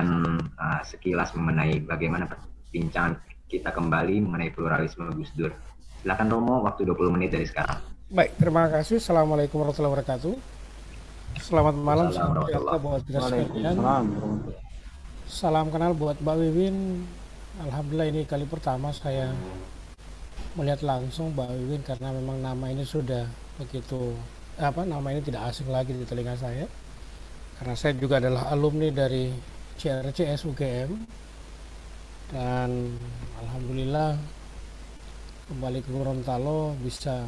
menjelaskan sekilas mengenai bagaimana perbincangan kita kembali mengenai pluralisme Gus Dur. Silakan Romo, waktu 20 menit dari sekarang. Baik, terima kasih. Assalamualaikum warahmatullahi wabarakatuh. Selamat malam, salam Wassalamualaikum sejahtera warahmatullahi. buat kita sekalian. Waalaikumsalam. Salam kenal buat Mbak Wiwin. Alhamdulillah ini kali pertama saya melihat langsung Mbak Wiwin karena memang nama ini sudah begitu nama ini tidak asing lagi di telinga saya. Karena saya juga adalah alumni dari CRCS UGM dan alhamdulillah kembali ke Gorontalo bisa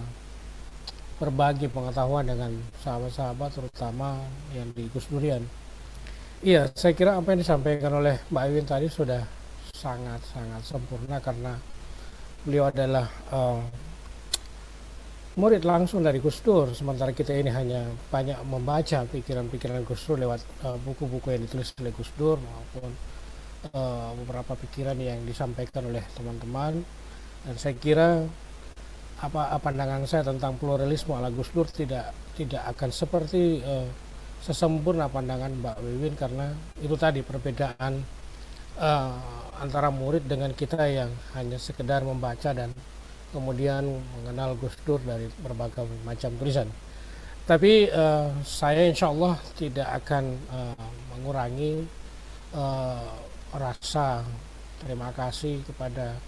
berbagi pengetahuan dengan sahabat-sahabat terutama yang di Gus Durian. Iya, saya kira apa yang disampaikan oleh Mbak Iwin tadi sudah sangat-sangat sempurna karena beliau adalah murid langsung dari Gus Dur, sementara kita ini hanya banyak membaca pikiran-pikiran Gus Dur lewat buku-buku yang ditulis oleh Gus Dur maupun beberapa pikiran yang disampaikan oleh teman-teman. Dan saya kira pandangan saya tentang pluralisme ala Gus Dur tidak akan seperti sesempurna pandangan Mbak Wiwin karena itu tadi perbedaan antara murid dengan kita yang hanya sekedar membaca dan kemudian mengenal Gus Dur dari berbagai macam tulisan. Tapi saya insya Allah tidak akan mengurangi rasa terima kasih kepada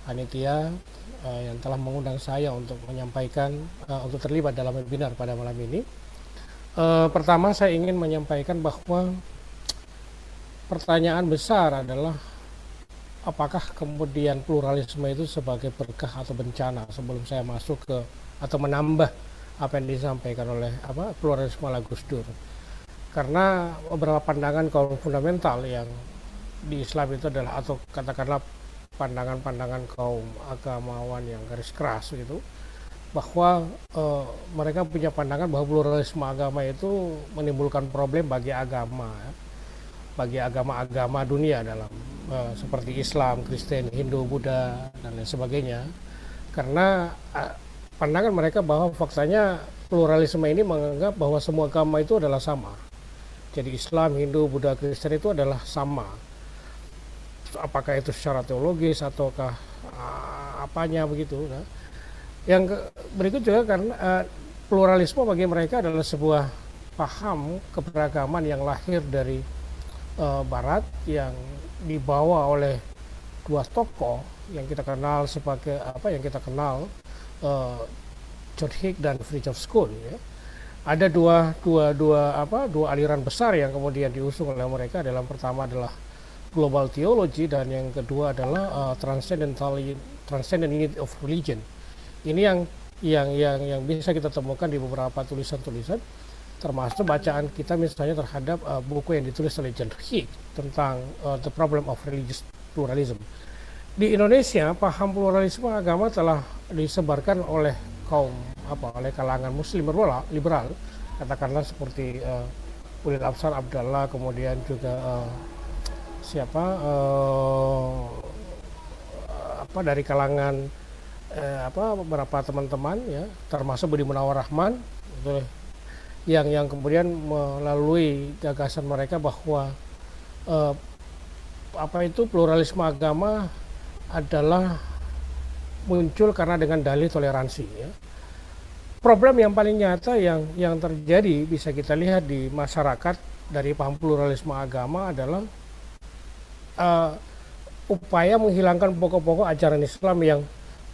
panitia yang telah mengundang saya untuk menyampaikan untuk terlibat dalam webinar pada malam ini. Pertama saya ingin menyampaikan bahwa pertanyaan besar adalah apakah kemudian pluralisme itu sebagai berkah atau bencana sebelum saya masuk ke atau menambah apa yang disampaikan oleh pluralisme ala Gus Dur. Karena beberapa pandangan kaum fundamental yang di Islam itu adalah atau katakanlah pandangan-pandangan kaum agamawan yang garis keras gitu, bahwa mereka punya pandangan bahwa pluralisme agama itu menimbulkan problem bagi agama bagi agama-agama dunia dalam seperti Islam, Kristen, Hindu, Buddha dan lain sebagainya, karena pandangan mereka bahwa faktanya pluralisme ini menganggap bahwa semua agama itu adalah sama. Jadi Islam, Hindu, Buddha, Kristen itu adalah sama, apakah itu secara teologis ataukah apanya begitu. Nah, yang berikut juga karena pluralisme bagi mereka adalah sebuah paham keberagaman yang lahir dari Barat yang dibawa oleh dua tokoh yang kita kenal sebagai John Hick dan Fritjof Schuon ya. Ada dua aliran besar yang kemudian diusung oleh mereka. Dalam pertama adalah global theology dan yang kedua adalah transcendent unity of religion. Ini yang bisa kita temukan di beberapa tulisan-tulisan, termasuk bacaan kita misalnya terhadap buku yang ditulis oleh John Hick tentang The Problem of Religious Pluralism. Di Indonesia, paham pluralisme agama telah disebarkan oleh oleh kalangan Muslim liberal, katakanlah seperti Ulil Absar Abdallah, kemudian juga dari kalangan beberapa teman-teman ya, termasuk Budi Munawar Rahman yang kemudian melalui gagasan mereka bahwa pluralisme agama adalah muncul karena dengan dalih toleransi ya. Problem yang paling nyata yang terjadi bisa kita lihat di masyarakat dari paham pluralisme agama adalah upaya menghilangkan pokok-pokok ajaran Islam yang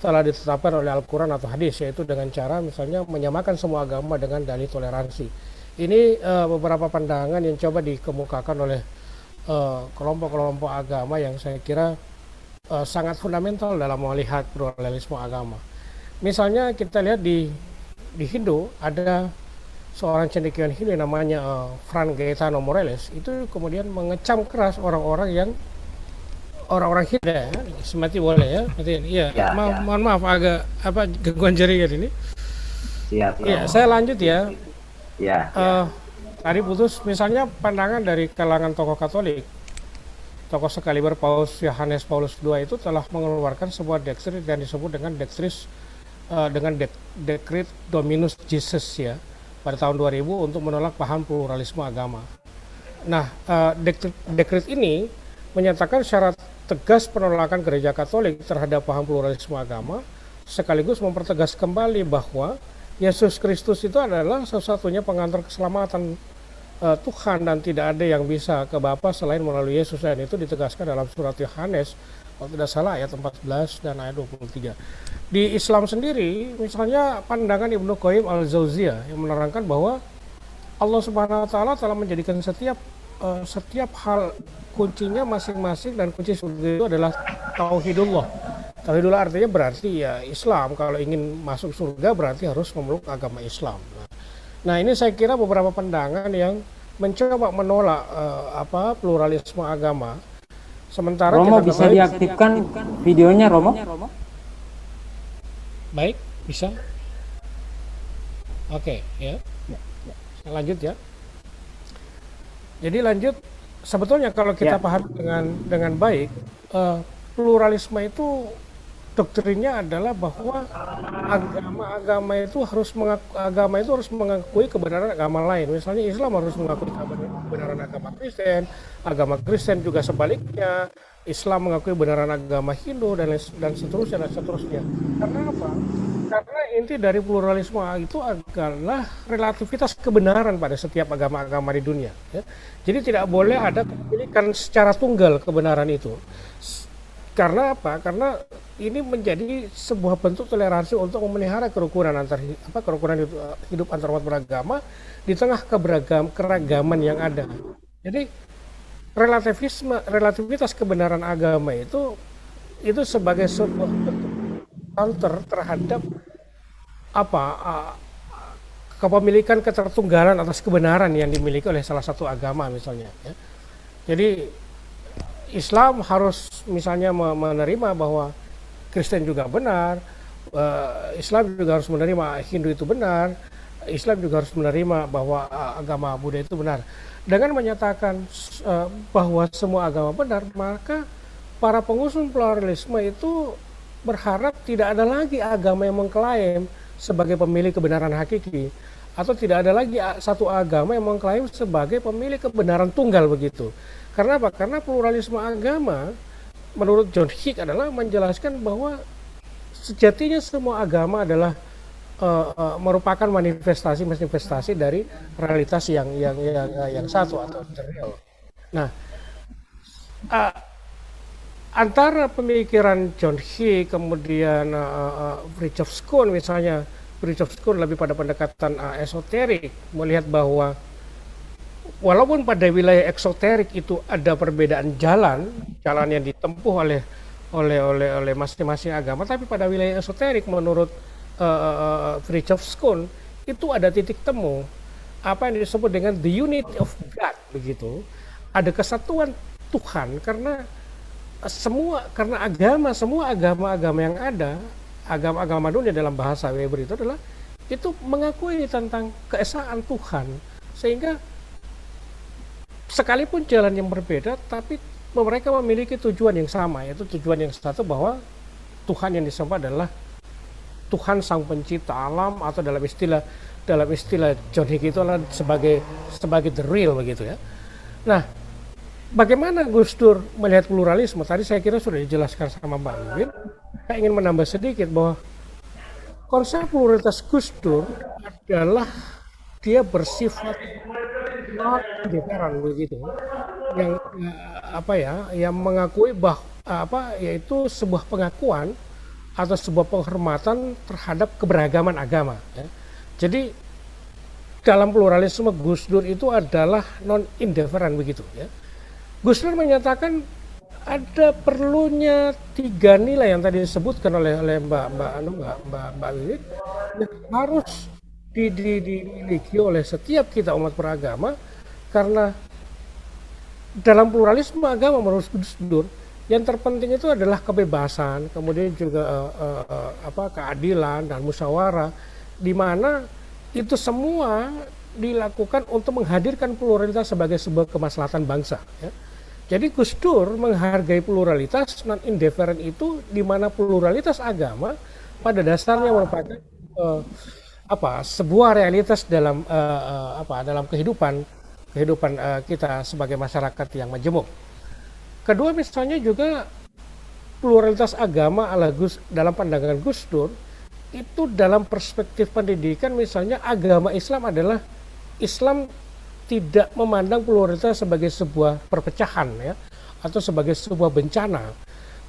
telah ditetapkan oleh Al-Quran atau hadis, yaitu dengan cara misalnya menyamakan semua agama dengan dalih toleransi. Ini beberapa pandangan yang coba dikemukakan oleh kelompok-kelompok agama yang saya kira sangat fundamental dalam melihat pluralisme agama. Misalnya kita lihat di Hindu ada seorang cendekiawan Hindu yang namanya Fra Gaetano Morales, itu kemudian mengecam keras orang-orang Hindu ya, semati boleh ya, iya, mohon maaf agak gangguan jaringan ini. Siap. Ya, saya lanjut ya. Ya. Tadi putus, misalnya pandangan dari kalangan tokoh Katolik, tokoh sekaliber Paus Yohanes Paulus II itu telah mengeluarkan sebuah doktrin yang disebut dengan Decret Dominus Jesus ya, pada tahun 2000 untuk menolak paham pluralisme agama. Nah, dekret ini menyatakan secara tegas penolakan Gereja Katolik terhadap paham pluralisme agama, sekaligus mempertegas kembali bahwa Yesus Kristus itu adalah satu-satunya pengantar keselamatan Tuhan, dan tidak ada yang bisa ke Bapa selain melalui Yesus, dan itu ditegaskan dalam surat Yohanes kalau tidak salah ayat 14 dan ayat 23. Di Islam sendiri, misalnya pandangan Ibnu Qayyim al-Jauziyah yang menerangkan bahwa Allah Subhanahu wa taala telah menjadikan setiap hal kuncinya masing-masing, dan kunci surga itu adalah tauhidullah. Tauhidullah artinya berarti ya Islam. Kalau ingin masuk surga berarti harus memeluk agama Islam. Nah, ini saya kira beberapa pandangan yang mencoba menolak pluralisme agama. Sementara Romo kita bisa kembali, diaktifkan videonya, Romo? baik, bisa. Oke, ya. Saya lanjut ya. Jadi lanjut, sebetulnya kalau kita Ya. paham dengan baik, pluralisme itu doktrinnya adalah bahwa agama itu harus mengakui kebenaran agama lain. Misalnya Islam harus mengakui kebenaran agama Kristen juga sebaliknya. Islam mengakui kebenaran agama Hindu dan seterusnya. Karena apa? Karena inti dari pluralisme itu adalah relativitas kebenaran pada setiap agama-agama di dunia. Ya. Jadi tidak boleh ada kepemilikan secara tunggal kebenaran itu. Karena apa? Karena ini menjadi sebuah bentuk toleransi untuk memelihara kerukunan hidup antar umat beragama di tengah keragaman yang ada. Jadi relativitas kebenaran agama itu sebagai sebuah bentuk counter terhadap kepemilikan ketertunggalan atas kebenaran yang dimiliki oleh salah satu agama misalnya. Ya. Jadi Islam harus misalnya menerima bahwa Kristen juga benar, Islam juga harus menerima Hindu itu benar, Islam juga harus menerima bahwa agama Buddha itu benar. Dengan menyatakan bahwa semua agama benar, maka para pengusung pluralisme itu berharap tidak ada lagi agama yang mengklaim sebagai pemilik kebenaran hakiki, atau tidak ada lagi satu agama yang mengklaim sebagai pemilik kebenaran tunggal begitu. Karena apa? Karena pluralisme agama menurut John Hick adalah menjelaskan bahwa sejatinya semua agama adalah merupakan manifestasi dari realitas yang satu atau real. Nah, antara pemikiran John Hick kemudian Fridtjof Schuon misalnya, Fridtjof Schuon lebih pada pendekatan esoterik, melihat bahwa walaupun pada wilayah eksoterik itu ada perbedaan jalan yang ditempuh oleh masing-masing agama, tapi pada wilayah esoterik menurut Fridtjof Schuon itu ada titik temu apa yang disebut dengan the unity of God begitu, ada kesatuan Tuhan karena semua agama-agama yang ada, agama-agama dunia dalam bahasa Weber itu mengakui tentang keesaan Tuhan, sehingga sekalipun jalan yang berbeda tapi mereka memiliki tujuan yang sama, yaitu tujuan yang satu, bahwa Tuhan yang disembah adalah Tuhan sang pencipta alam, atau dalam istilah John Hick itu adalah sebagai the real begitu ya. Nah, bagaimana Gus Dur melihat pluralisme? Tadi saya kira sudah dijelaskan sama Mbak Wiwin. Saya ingin menambah sedikit bahwa konsep pluralitas Gus Dur adalah dia bersifat non-different begitu, yang mengakui yaitu sebuah pengakuan atau sebuah penghormatan terhadap keberagaman agama. Ya. Jadi dalam pluralisme Gus Dur itu adalah non-indifferent begitu. Ya. Gus Dur menyatakan ada perlunya 3 nilai yang tadi disebutkan oleh Mbak Wiwit, yang harus dimiliki oleh setiap kita umat beragama, karena dalam pluralisme agama menurut Gus Dur yang terpenting itu adalah kebebasan, kemudian juga keadilan dan musyawarah, di mana itu semua dilakukan untuk menghadirkan pluralitas sebagai sebuah kemaslahatan bangsa. Ya. Jadi Gus Dur menghargai pluralitas non-indifferent itu, di mana pluralitas agama pada dasarnya merupakan sebuah realitas dalam kehidupan kehidupan kita sebagai masyarakat yang majemuk. Kedua, misalnya juga pluralitas agama dalam pandangan Gus Dur itu dalam perspektif pendidikan, misalnya agama Islam adalah Islam tidak memandang pluralitas sebagai sebuah perpecahan ya atau sebagai sebuah bencana,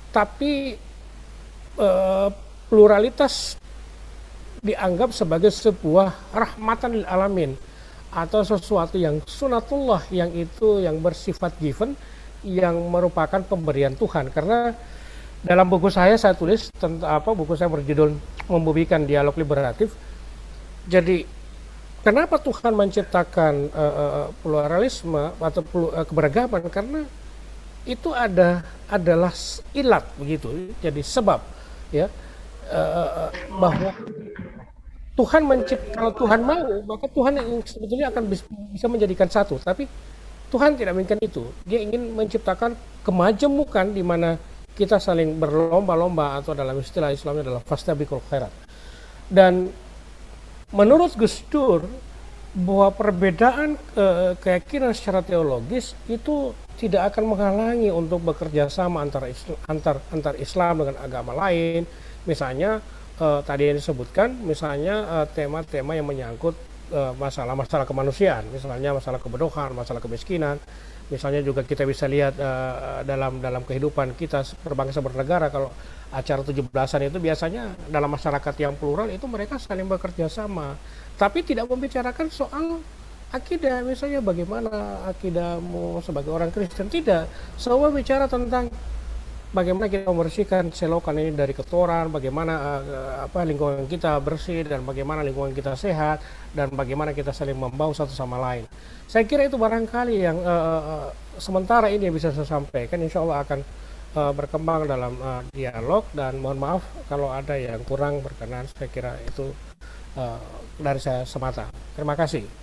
tapi pluralitas dianggap sebagai sebuah rahmatan lil alamin atau sesuatu yang sunatullah, yang itu yang bersifat given, yang merupakan pemberian Tuhan. Karena dalam buku saya tulis tentang buku saya berjudul Membumikan Dialog Liberatif. Jadi kenapa Tuhan menciptakan pluralisme atau keberagaman? Karena itu adalah ilat begitu. Jadi sebab ya bahwa Tuhan kalau Tuhan mau, maka Tuhan yang sebetulnya akan bisa menjadikan satu. Tapi Tuhan tidak menginginkan itu. Dia ingin menciptakan kemajemukan di mana kita saling berlomba-lomba, atau dalam istilah Islamnya adalah fastabiqul khairat. Dan menurut Gus Dur, bahwa perbedaan keyakinan secara teologis itu tidak akan menghalangi untuk bekerja sama antar Islam dengan agama lain. Misalnya tadi yang disebutkan, misalnya tema-tema yang menyangkut masalah-masalah kemanusiaan, misalnya masalah kebodohan, masalah kemiskinan. Misalnya juga kita bisa lihat dalam kehidupan kita berbangsa bernegara, kalau acara 17-an itu biasanya dalam masyarakat yang plural itu mereka saling bekerja sama, tapi tidak membicarakan soal akidah, misalnya bagaimana akidahmu sebagai orang Kristen, tidak. Semua bicara tentang bagaimana kita membersihkan selokan ini dari kotoran, bagaimana lingkungan kita bersih, dan bagaimana lingkungan kita sehat, dan bagaimana kita saling membaur satu sama lain. Saya kira itu barangkali yang sementara ini yang bisa saya sampaikan. Insya Allah akan berkembang dalam dialog, dan mohon maaf kalau ada yang kurang berkenan. Saya kira itu dari saya semata. Terima kasih.